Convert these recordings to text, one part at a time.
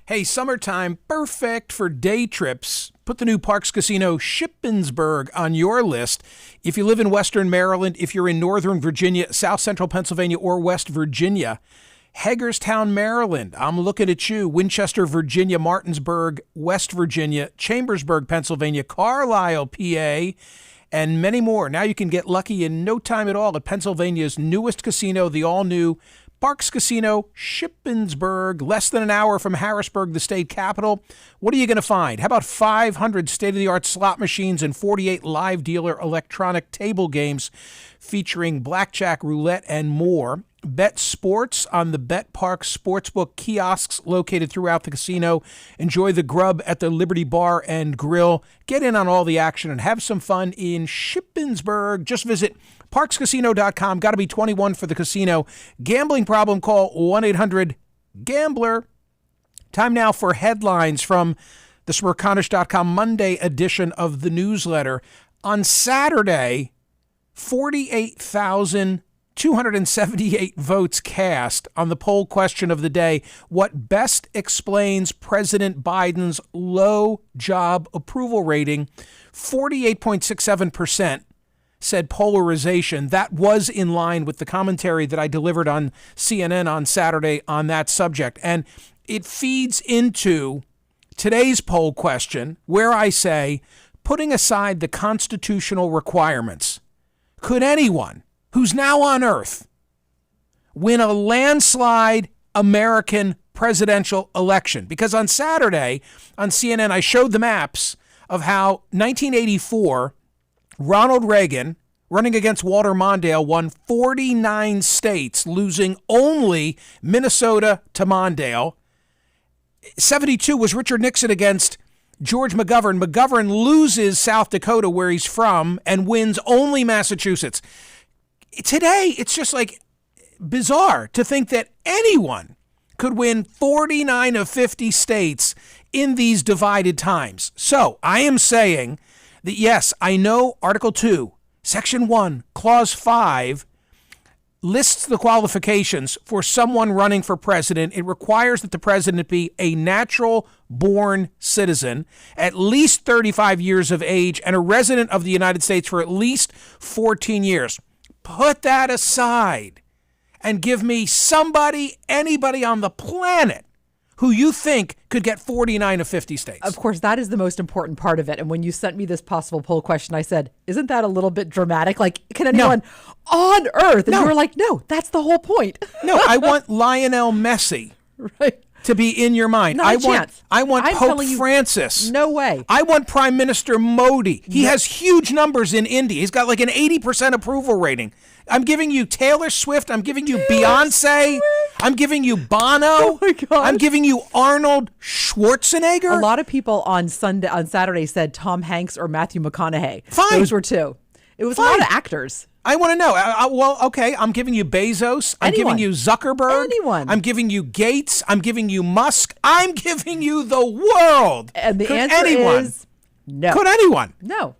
Hey, summertime, perfect for day trips. Put the new Parks Casino Shippensburg on your list. If you live in Western Maryland, if you're in Northern Virginia, South Central Pennsylvania, or West Virginia, Hagerstown, Maryland, I'm looking at you. Winchester, Virginia, Martinsburg, West Virginia, Chambersburg, Pennsylvania, Carlisle, PA, and many more. Now you can get lucky in no time at all at Pennsylvania's newest casino, the all-new Parks Casino Shippensburg, less than an hour from Harrisburg, the state capital. What are you going to find? How about 500 state-of-the-art slot machines and 48 live dealer electronic table games featuring blackjack, roulette, and more? Bet sports on the Bet Parks Sportsbook kiosks located throughout the casino. Enjoy the grub at the Liberty Bar and Grill. Get in on all the action and have some fun in Shippensburg. Just visit parkscasino.com. Got to be 21 for the casino. Gambling problem, call 1-800-GAMBLER. Time now for headlines from the Smerconish.com Monday edition of the newsletter. On Saturday, 48,278 votes cast on the poll question of the day: what best explains President Biden's low job approval rating? 48.67% said polarization. That was in line with the commentary that I delivered on CNN on Saturday on that subject. And it feeds into today's poll question, where I say, putting aside the constitutional requirements, could anyone who's now on Earth win a landslide American presidential election? Because on Saturday on CNN, I showed the maps of how 1984, Ronald Reagan, running against Walter Mondale, won 49 states, losing only Minnesota to Mondale. 72 was Richard Nixon against George McGovern. McGovern loses South Dakota, where he's from, and wins only Massachusetts. Today, it's just like bizarre to think that anyone could win 49 of 50 states in these divided times. So I am saying that, yes, I know Article 2, Section 1, Clause 5 lists the qualifications for someone running for president. It requires that the president be a natural-born citizen, at least 35 years of age, and a resident of the United States for at least 14 years. Put that aside and give me somebody, anybody on the planet who you think could get 49 of 50 states. Of course, that is the most important part of it. And when you sent me this possible poll question, I said, isn't that a little bit dramatic? Like, can anyone on Earth? And you were like, no, that's the whole point. No, I want Lionel Messi to be in your mind. Not a chance. I want Pope Francis. No way. I want Prime Minister Modi. He has huge numbers in India. He's got like an 80% approval rating. I'm giving you Taylor Swift. I'm giving you Beyonce. I'm giving you Bono. Oh my God. I'm giving you Arnold Schwarzenegger. A lot of people on Saturday said Tom Hanks or Matthew McConaughey. Fine. Those were two. It was a lot of actors. I want to know. Well, okay, I'm giving you Bezos. I'm giving you Zuckerberg. Anyone. I'm giving you Gates. I'm giving you Musk. I'm giving you the world. And the answer is no. Could anyone? No.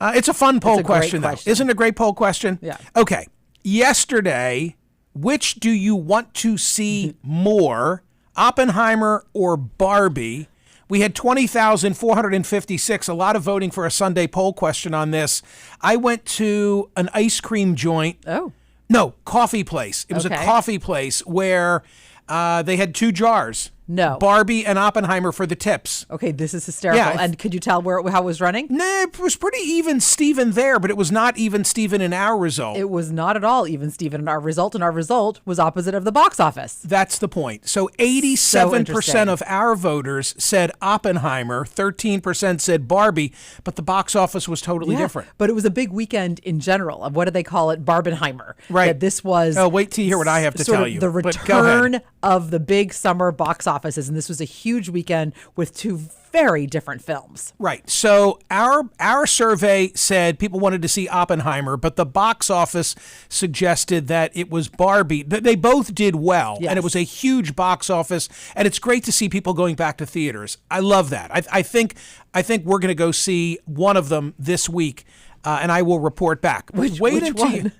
It's a fun poll question, though. Isn't it a great poll question? Yeah. Okay. Yesterday, which do you want to see more, Oppenheimer or Barbie? We had 20,456, a lot of voting for a Sunday poll question on this. I went to an ice cream joint. Oh. No, coffee place. It was a coffee place where they had two jars. No. Barbie and Oppenheimer for the tips. Okay, this is hysterical. Yeah, and could you tell how it was running? Nah, it was pretty even Steven there, but it was not even Steven in our result. It was not at all even Steven in our result, and our result was opposite of the box office. That's the point. So 87% of our voters said Oppenheimer, 13% said Barbie, but the box office was totally different. But it was a big weekend in general. What do they call it? Barbenheimer. Right. That this was... Oh, wait till you hear what I have to tell you. The return of the big summer box offices, and this was a huge weekend with two very different films. Right. So our survey said people wanted to see Oppenheimer, but the box office suggested that it was Barbie. They both did well, and it was a huge box office, and it's great to see people going back to theaters. I love that. I think we're going to go see one of them this week, and I will report back. Which one?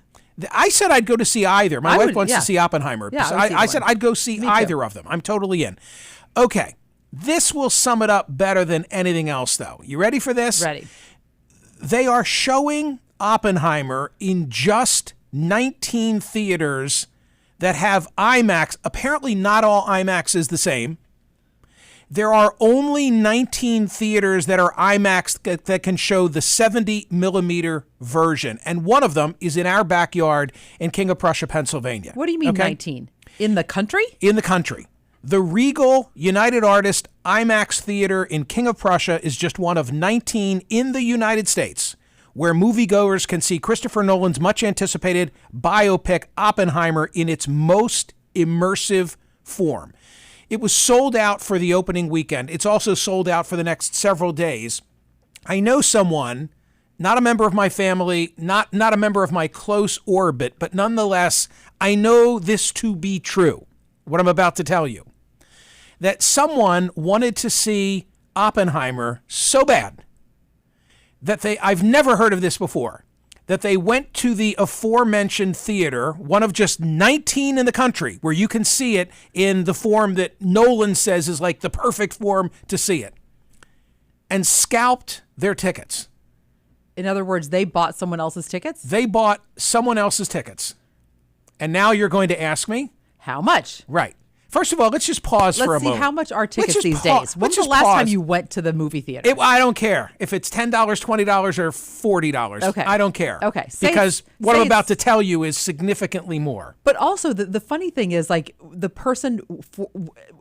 I said I'd go to see either. My wife wants to see Oppenheimer. Yeah, So I said I'd go see either of them. I'm totally in. Okay. This will sum it up better than anything else, though. You ready for this? Ready. They are showing Oppenheimer in just 19 theaters that have IMAX. Apparently, not all IMAX is the same. There are only 19 theaters that are IMAX that can show the 70 millimeter version. And one of them is in our backyard in King of Prussia, Pennsylvania. What do you mean 19? In the country? In the country. The Regal United Artists IMAX Theater in King of Prussia is just one of 19 in the United States where moviegoers can see Christopher Nolan's much-anticipated biopic Oppenheimer in its most immersive form. It was sold out for the opening weekend. It's also sold out for the next several days. I know someone, not a member of my family, not a member of my close orbit, but nonetheless, I know this to be true, what I'm about to tell you. That someone wanted to see Oppenheimer so bad that I've never heard of this before, that they went to the aforementioned theater, one of just 19 in the country, where you can see it in the form that Nolan says is like the perfect form to see it, and scalped their tickets. In other words, they bought someone else's tickets? They bought someone else's tickets. And now you're going to ask me? How much? Right. First of all, let's just pause for a moment. Let's see how much are tickets these days. When's the last time you went to the movie theater? I don't care if it's $10, $20, or $40. Okay. I don't care. Okay. Because what I'm about to tell you is significantly more. But also, the funny thing is, like, the person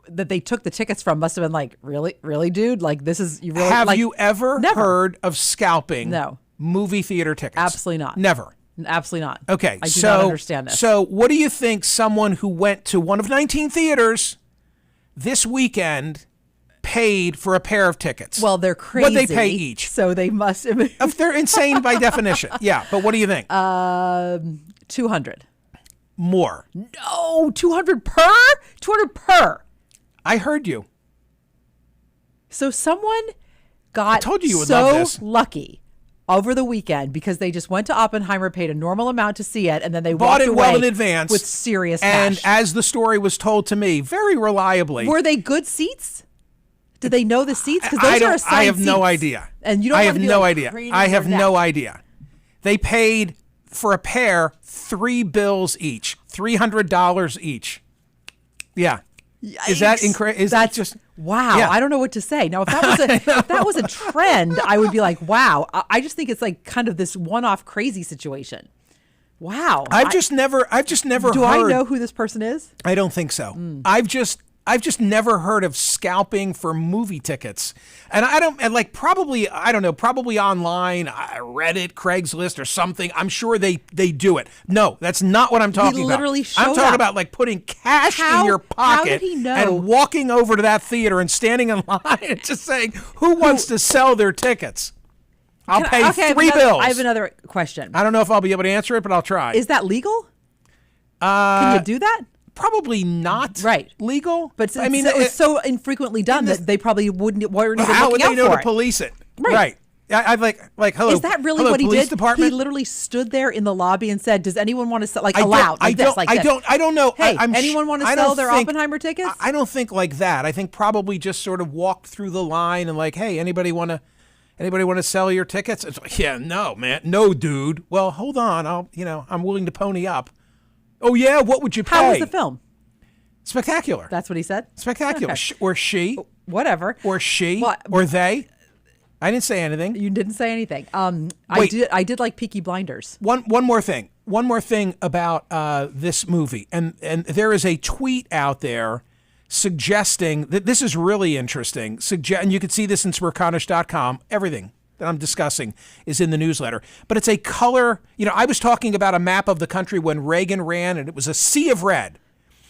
that they took the tickets from must have been like, really, dude? Like, this is, you really... Have you ever never heard of scalping No. movie theater tickets? Absolutely not. Never. Absolutely not. Okay. I do not understand this. So what do you think someone who went to one of 19 theaters this weekend paid for a pair of tickets? Well, they're crazy. What'd they pay each? So they must have been... They're insane by definition. Yeah, but what do you think? 200. More. No, 200 per? 200 per. I heard you. So someone got I told you would love this. Lucky over the weekend because they just went to Oppenheimer, paid a normal amount to see it, and then they bought walked it away well in advance with serious and cash. as the story was told to me, very reliably. Were they good seats? Did they know the seats? Because those are assigned I have no seats. idea. And you don't I want have to be no like idea. craning I have your no neck. idea. They paid for a pair $3 each, $300 each. Yeah. Is that incredible? Is that just wow? Yeah. I don't know what to say. Now, if that was a trend, I would be like, wow. I just think it's like kind of this one-off crazy situation. Wow. I've just never Do heard. I know who this person is? I don't think so. I've just never heard of scalping for movie tickets. And probably online, Reddit, Craigslist or something. I'm sure they do it. No, that's not what I'm talking about. literally showed I'm talking up. about like putting cash in your pocket how did he know? and walking over to that theater and standing in line and just saying, who wants to sell their tickets? I'll pay $3. I have another question. I don't know if I'll be able to answer it, but I'll try. Is that legal? Can you do that? Probably not legal. But I mean, it was so infrequently done that they probably weren't even looking out for it. How would they know to police it? Right. I'd like, hello. Is that really hello, what he police did? Department? He literally stood there in the lobby and said, "Does anyone want to sell?" Like I aloud, don't, like this, like this. I don't know. Hey, anyone want to sell their Oppenheimer tickets? I don't think like that. I think probably just sort of walked through the line and like, hey, anybody want to sell your tickets? It's like, yeah, no, man, no, dude. Well, hold on, I'm willing to pony up. Oh yeah, what would you pay? How was the film? Spectacular. That's what he said? Spectacular. Okay. Or she. Whatever. Or she. Or they. I didn't say anything. You didn't say anything. Wait. I did like Peaky Blinders. One more thing. One more thing about this movie. And there is a tweet out there suggesting that this is really interesting. And you can see this in Smerconish.com. Everything that I'm discussing is in the newsletter. But it's a color. I was talking about a map of the country when Reagan ran, and it was a sea of red.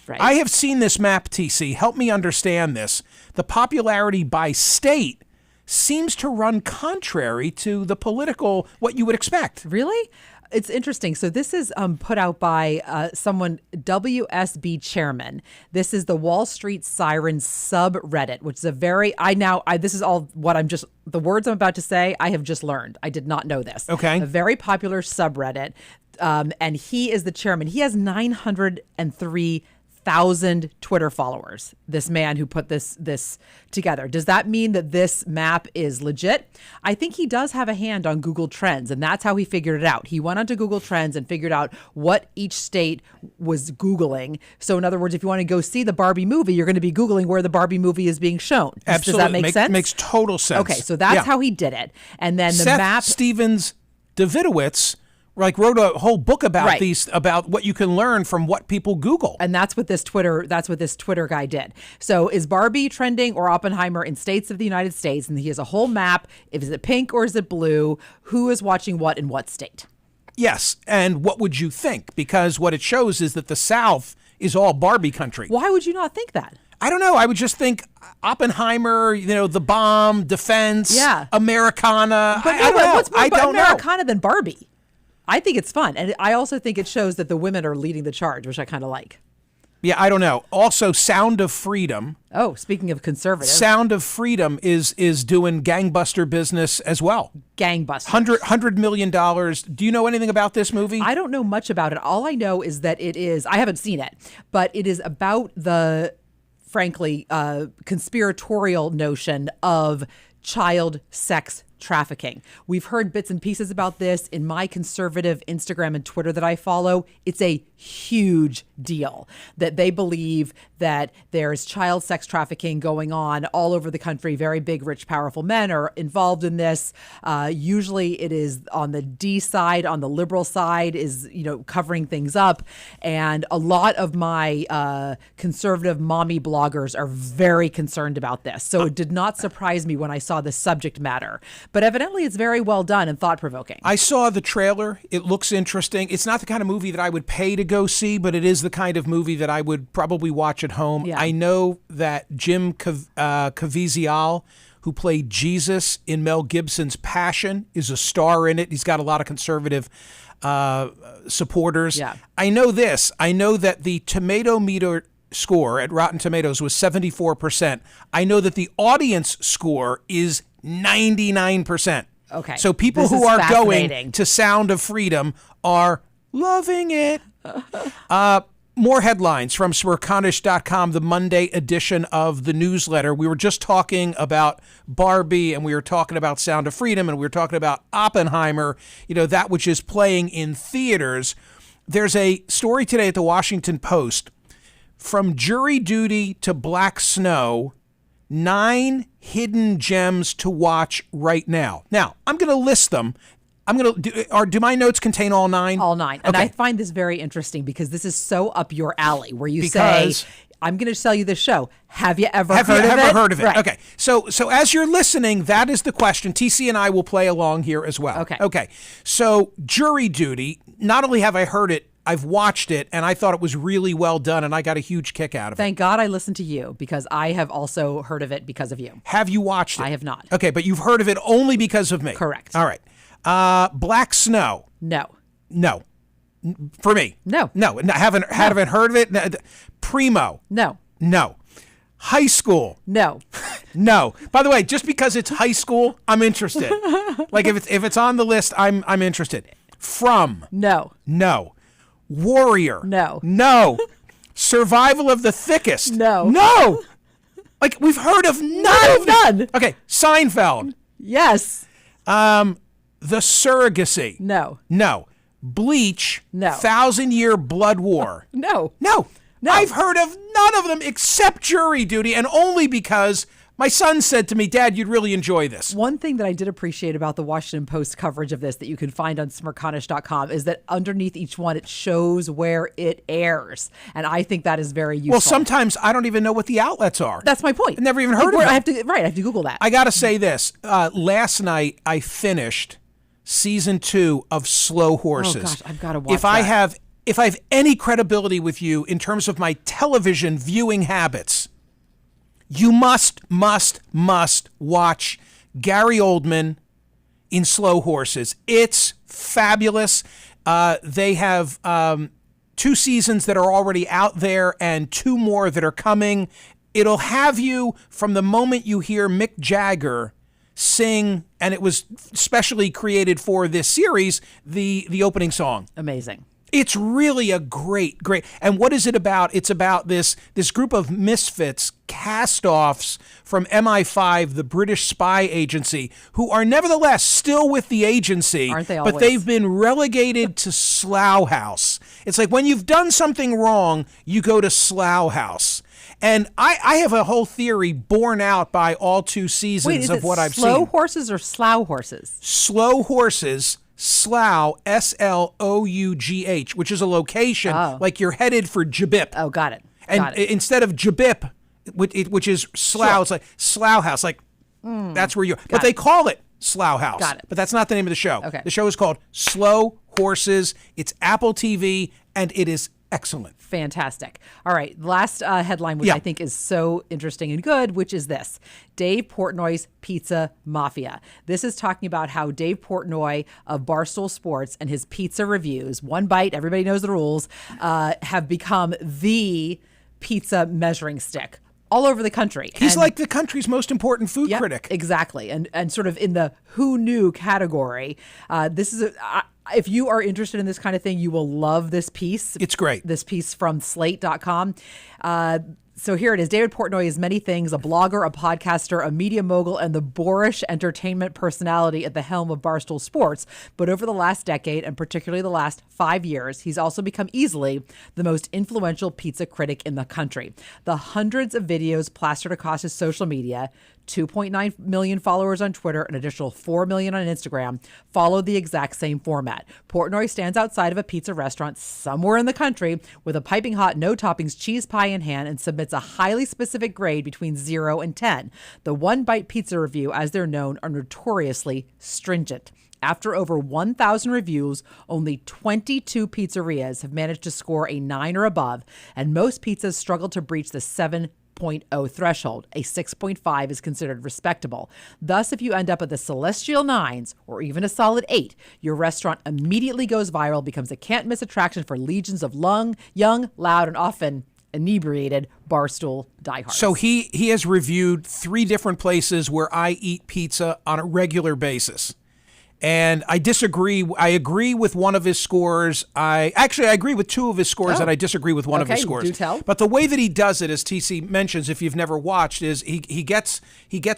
Right. I have seen this map, TC. Help me understand this. The popularity by state seems to run contrary to the political, what you would expect. Really? It's interesting. So this is put out by someone, WSB chairman. This is the Wall Street Siren subreddit, which is this is all what the words I'm about to say, I have just learned. I did not know this. Okay. A very popular subreddit. And he is the chairman. He has 903,000 1,000 Twitter followers, this man who put this together. Does that mean that this map is legit? I think he does have a hand on Google Trends, and that's how he figured it out. He went onto Google Trends and figured out what each state was Googling. So in other words, if you want to go see the Barbie movie, you're going to be Googling where the Barbie movie is being shown. Absolutely. Does that make sense? Makes total sense. Okay, so that's how he did it. And then the Seth map... Stevens Davidowitz wrote a whole book about these, about what you can learn from what people Google. And that's what this Twitter guy did. So is Barbie trending or Oppenheimer in states of the United States? And he has a whole map. Is it pink or is it blue? Who is watching what in what state? Yes. And what would you think? Because what it shows is that the South is all Barbie country. Why would you not think that? I don't know. I would just think Oppenheimer, the bomb, defense, Americana. But I don't know. What's more I don't Americana than Barbie? I think it's fun. And I also think it shows that the women are leading the charge, which I kind of like. Yeah, I don't know. Also, Sound of Freedom. Oh, speaking of conservative. Sound of Freedom is doing gangbuster business as well. Gangbusters. $100 million. Do you know anything about this movie? I don't know much about it. All I know is that I haven't seen it, but it is about the, frankly, conspiratorial notion of child sex trafficking. We've heard bits and pieces about this in my conservative Instagram and Twitter that I follow. It's a huge deal that they believe that there's child sex trafficking going on all over the country. Very big, rich, powerful men are involved in this. Usually it is on the D side, on the liberal side is, covering things up. And a lot of my conservative mommy bloggers are very concerned about this. So it did not surprise me when I saw the subject matter. But evidently it's very well done and thought-provoking. I saw the trailer. It looks interesting. It's not the kind of movie that I would pay to go see, but it is the kind of movie that I would probably watch at home. Yeah. I know that Jim Caviezel, who played Jesus in Mel Gibson's Passion, is a star in it. He's got a lot of conservative supporters. Yeah. I know this. I know that the tomato meter score at Rotten Tomatoes was 74%. I know that the audience score is 99%. Okay. So people who are going to Sound of Freedom are loving it. More headlines from Smerconish.com, the Monday edition of the newsletter. We were just talking about Barbie, and we were talking about Sound of Freedom, and we were talking about Oppenheimer, that which is playing in theaters. There's a story today at the Washington Post. From jury duty to Black Snow, 9 hidden gems to watch right now. Now, I'm going to list them. Do my notes contain all 9? All 9. And okay. I find this very interesting because this is so up your alley where you say, I'm going to sell you this show. Have you ever heard of it? Right. Okay. So as you're listening, that is the question. TC and I will play along here as well. Okay. So jury duty, not only have I heard it, I've watched it, and I thought it was really well done, and I got a huge kick out of it. Thank God I listened to you, because I have also heard of it because of you. Have you watched it? I have not. Okay, but you've heard of it only because of me. Correct. All right. Black Snow. No. For me. No. I haven't heard of it. Primo. No. High School. No. No. By the way, just because it's high school, I'm interested. Like if it's on the list, I'm interested. From. No. Warrior. No. Survival of the Thickest. No. Like we've heard of none. Okay. Seinfeld. Yes. The Surrogacy. No. Bleach. No. 1,000-Year Blood War. No. I've heard of none of them except Jury Duty, and only because my son said to me, Dad, you'd really enjoy this. One thing that I did appreciate about the Washington Post coverage of this that you can find on Smerconish.com is that underneath each one, it shows where it airs. And I think that is very useful. Well, sometimes I don't even know what the outlets are. That's my point. I've never even heard of it. I have to Google that. I got to say this. Last night, I finished season 2 of Slow Horses. Oh, gosh, I've got to watch If I have any credibility with you in terms of my television viewing habits, you must watch Gary Oldman in Slow Horses. It's fabulous. They have 2 seasons that are already out there and 2 more that are coming. It'll have you from the moment you hear Mick Jagger sing, and it was specially created for this series, the opening song. Amazing. It's really a great. And what is it about? It's about this group of misfits, cast-offs from MI5, the British spy agency, who are nevertheless still with the agency. Aren't they always? But they've been relegated to Slough House. It's like when you've done something wrong, you go to Slough House. And I have a whole theory borne out by all 2 seasons of what I've seen. Slow horses or slough horses? Slow horses. Slough, Slough, which is a location like you're headed for Jabip. Oh, got it. And instead of Jabip, which is Slough, it's like Slough House, like that's where you're. But they call it Slough House. Got it. But that's not the name of the show. Okay. The show is called Slow Horses. It's Apple TV, and it is excellent. Fantastic. All right. Last headline, which I think is so interesting and good, which is this: Dave Portnoy's Pizza Mafia. This is talking about how Dave Portnoy of Barstool Sports and his pizza reviews, one bite, everybody knows the rules, have become the pizza measuring stick all over the country. He's like the country's most important food critic. Exactly. And sort of in the who knew category. This is if you are interested in this kind of thing, you will love this piece. It's great. This piece from slate.com. So here it is. David Portnoy is many things: a blogger, a podcaster, a media mogul, and the boorish entertainment personality at the helm of Barstool Sports. But over the last decade, and particularly the last 5 years, he's also become easily the most influential pizza critic in the country. The hundreds of videos plastered across his social media, 2.9 million followers on Twitter, an additional 4 million on Instagram, follow the exact same format. Portnoy stands outside of a pizza restaurant somewhere in the country with a piping hot, no toppings cheese pie in hand and submits a highly specific grade between 0 and 10. The one-bite pizza review, as they're known, are notoriously stringent. After over 1,000 reviews, only 22 pizzerias have managed to score a 9 or above, and most pizzas struggle to breach the 7.0 threshold. A 6.5 is considered respectable. Thus, if you end up at the celestial 9s or even a solid 8, your restaurant immediately goes viral, becomes a can't-miss attraction for legions of young, loud, and often inebriated Barstool diehards. So he has reviewed 3 different places where I eat pizza on a regular basis. And I disagree. I agree with one of his scores. I agree with 2 of his scores, and I disagree with one of his scores. Do tell. But the way that he does it, as TC mentions, if you've never watched, is he gets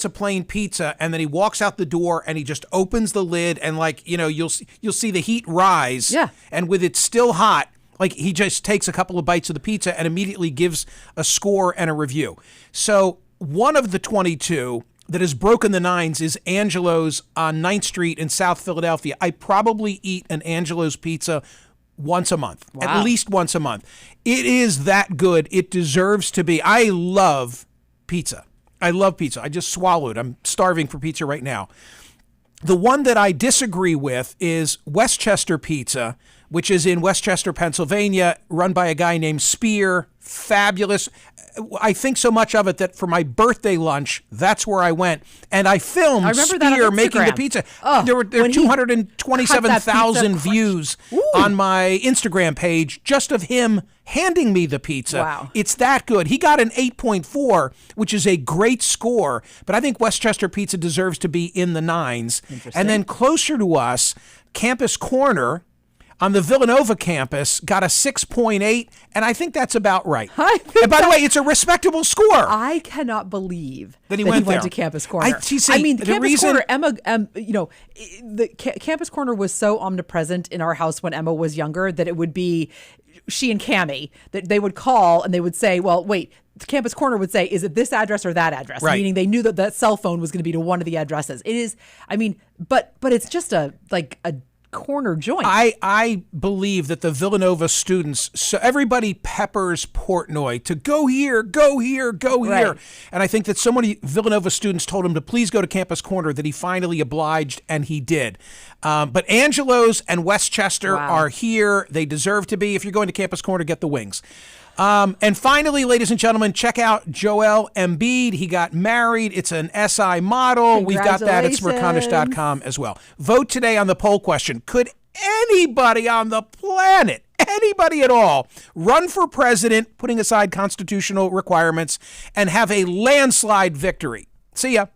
a plain pizza, and then he walks out the door and he just opens the lid, and you'll see the heat rise. Yeah. And with it still hot, he just takes a couple of bites of the pizza and immediately gives a score and a review. So one of the 22 that has broken the 9s is Angelo's on 9th Street in South Philadelphia. I probably eat an Angelo's pizza once a month, at least once a month. It is that good. It deserves to be. I love pizza. I just swallowed. I'm starving for pizza right now. The one that I disagree with is Westchester Pizza, which is in Westchester, Pennsylvania, run by a guy named Spear. Fabulous. I think so much of it that for my birthday lunch, that's where I went. And I filmed Spear making the pizza. There were 227,000 views on my Instagram page just of him handing me the pizza. Wow. It's that good. He got an 8.4, which is a great score. But I think Westchester Pizza deserves to be in the 9s. And then closer to us, Campus Corner on the Villanova campus got a 6.8, and I think that's about right. And by the way, it's a respectable score. I cannot believe that he went to Campus Corner. Campus Corner, Campus Corner was so omnipresent in our house when Emma was younger that it would be she and Cammie, that they would call and they would say, well, wait, Campus Corner would say, is it this address or that address? Right. Meaning they knew that that cell phone was going to be to one of the addresses. It is, but it's just a corner joint. I believe that the Villanova students, so everybody peppers Portnoy to go here. Right. And I think that so many Villanova students told him to please go to Campus Corner that he finally obliged, and he did. But Angelo's and Westchester are here. They deserve to be. If you're going to Campus Corner, get the wings. And finally, ladies and gentlemen, check out Joel Embiid. He got married. It's an SI model. We've got that at Smerconish.com as well. Vote today on the poll question. Could anybody on the planet, anybody at all, run for president, putting aside constitutional requirements, and have a landslide victory? See ya.